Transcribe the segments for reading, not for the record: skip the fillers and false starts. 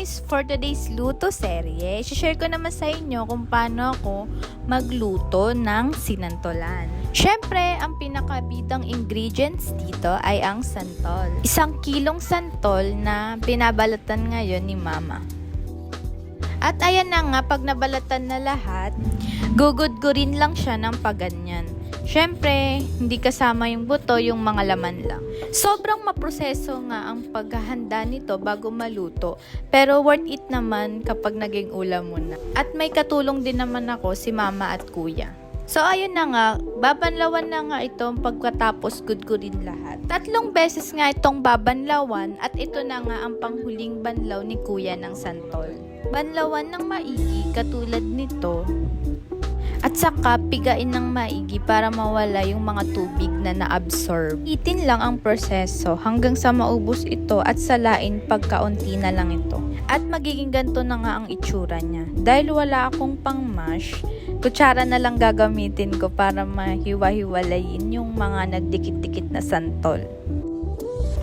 guys, for today's luto serye, share ko naman sa inyo kung paano ako magluto ng sinantolan. Syempre, ang pinakabidang ingredients dito ay ang santol. 1 kilong santol na binabalatan ngayon ni mama. At ayan na nga, pag nabalatan na lahat, gugudgurin lang siya ng paganyan. Syempre, hindi kasama yung buto, yung mga laman lang. Sobrang maproseso nga ang paghahanda nito bago maluto. Pero worth it naman kapag naging ulam mo na. At may katulong din naman ako, si mama at kuya. So ayun na nga, babanlawan na nga itong pagkatapos gudgurin lahat. 3 beses nga itong babanlawan at ito na nga ang panghuling banlaw ni kuya ng santol. Banlawan ng maigi katulad nito. At saka, pigain ng maigi para mawala yung mga tubig na na-absorb. Itin lang ang proseso hanggang sa maubos ito at salain pagkaunti na lang ito. At magiging ganito na nga ang itsura niya. Dahil wala akong pang mash, kutsara na lang gagamitin ko para mahiwa-hiwalayin yung mga nagdikit-dikit na santol.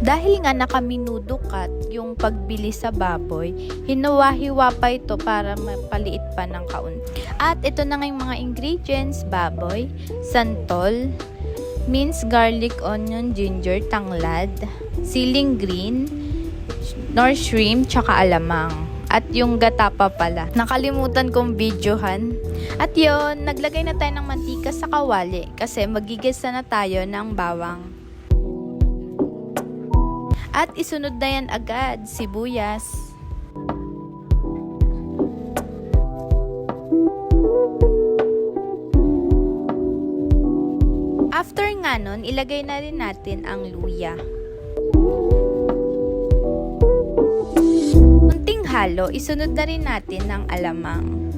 Dahil nga nakaminudo cut yung pagbili sa baboy, hinuwa-hiwa pa ito para mapaliit pa ng kaunti. At ito na nga yung mga ingredients: baboy, santol, minced garlic, onion, ginger, tanglad, siling green, nor shrimp, tsaka alamang. At yung gata pa pala. Nakalimutan kong videohan. At yon, naglagay na tayo ng mantika sa kawali kasi magigisa na tayo ng bawang. At isunod na yan agad, sibuyas. After nga nun, ilagay na rin natin ang luya. Unting halo, isunod na rin natin ang alamang.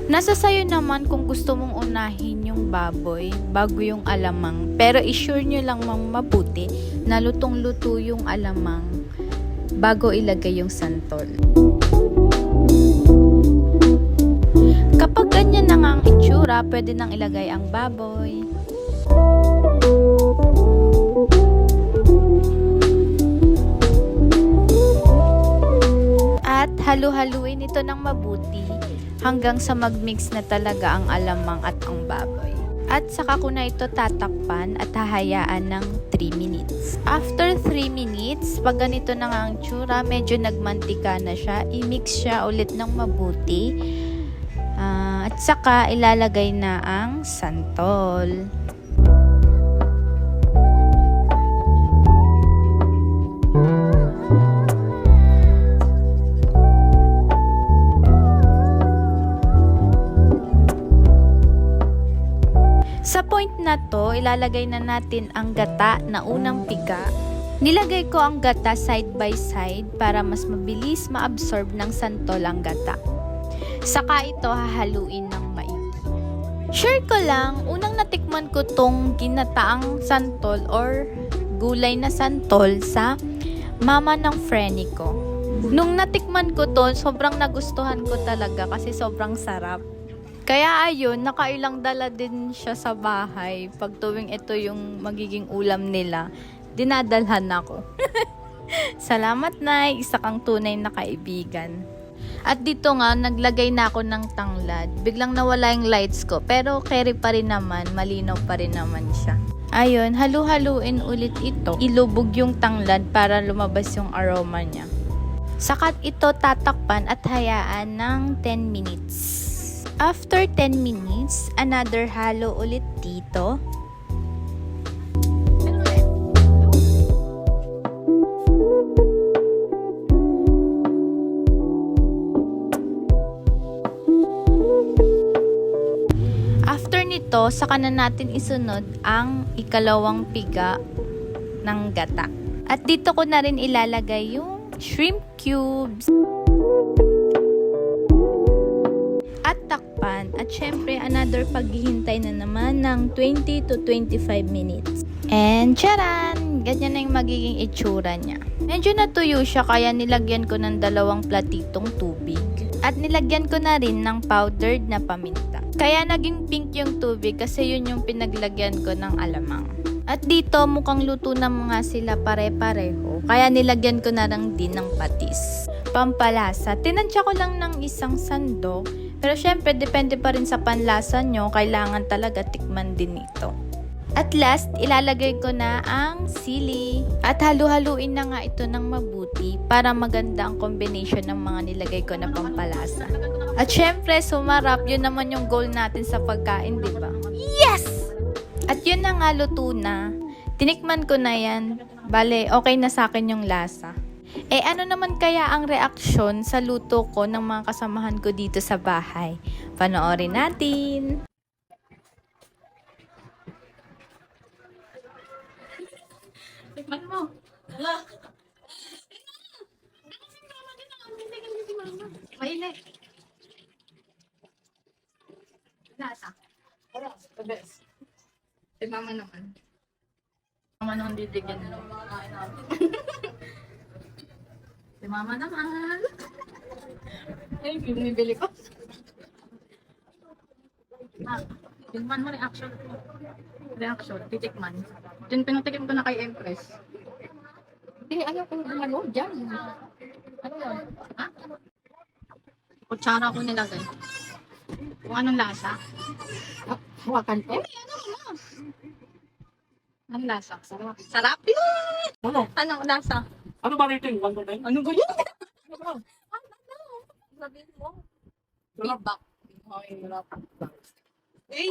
Nasa sayo naman kung gusto mong unahin yung baboy bago yung alamang. Pero isure nyo lang mabuti na lutong-luto yung alamang bago ilagay yung santol. Kapag ganyan na nga ang itsura, pwede nang ilagay ang baboy. At halu-haluin ito ng mabuti hanggang sa magmix na talaga ang alamang at ang baboy. At saka ko na ito tatakpan at hahayaan ng 3 minutes. After 3 minutes, pag ganito na nga ang tsura, medyo nagmantika na siya, i-mix siya ulit ng mabuti. At saka ilalagay na ang santol. Sa point na to, ilalagay na natin ang gata na unang piga. Nilagay ko ang gata side by side para mas mabilis ma-absorb ng santol ang gata. Saka ito hahaluin ng maigi. Share ko lang, unang natikman ko tong ginataang santol or gulay na santol sa mama ng friend ko. Nung natikman ko to, sobrang nagustuhan ko talaga kasi sobrang sarap. Kaya ayun, nakailang dala din siya sa bahay. Pag tuwing ito yung magiging ulam nila, dinadalhan ako. Salamat, Nay. Isa kang tunay na kaibigan. At dito nga, naglagay na ako ng tanglad. Biglang nawala yung lights ko. Pero carry pa rin naman, malinaw pa rin naman siya. Ayun, halu-haluin ulit ito. Ilubog yung tanglad para lumabas yung aroma niya. Sakat ito tatakpan at hayaan ng 10 minutes. After 10 minutes, another halo ulit dito. After nito, saka na natin isunod ang ikalawang piga ng gata. At dito ko na rin ilalagay yung shrimp cubes. At takpan. At syempre, another paghihintay na naman ng 20 to 25 minutes. And charan! Ganyan na yung magiging itsura niya. Medyo natuyo siya kaya nilagyan ko ng 2 platitong tubig. At nilagyan ko na rin ng powdered na paminta. Kaya naging pink yung tubig kasi yun yung pinaglagyan ko ng alamang. At dito mukhang luto na mga sila pare-pareho. Kaya nilagyan ko na lang din ng patis. pampalasa. Tinansya ko lang ng isang sandok. Pero syempre, depende pa rin sa panlasa nyo. Kailangan talaga tikman din ito. At last, ilalagay ko na ang sili. At halu-haluin na nga ito ng mabuti para maganda ang combination ng mga nilagay ko na pampalasa. At syempre, sumarap. Yun naman yung goal natin sa pagkain, di ba? Yes! At yun na nga, luto na. Tinikman ko na yan. Bale, okay na sa akin yung lasa. Ano naman kaya ang reaksyon sa luto ko ng mga kasamahan ko dito sa bahay? Panoorin natin! Tikman mo. Hala. Mainit. Lasa. The best. Si mama naman. Mama naman didigyan nyo. Si mama naman. Ay, binibili ko. Tikman mo reaction. Reaction, titikman. Diyan pinatikim ko na kay Empress. Hindi, ayaw ko ano, dyan. Ano yun? Ha? Kutsara ko nilagay. Kung anong lasa. Hawakan ko. Anong lasa? Sarap. Sarap yun! Ano? Anong lasa? Ano ba rating? 1 to 10? Ano ba yun? Ano ba? Sabihin mo. Sarap. Feedback. Okay, sarap. Eh,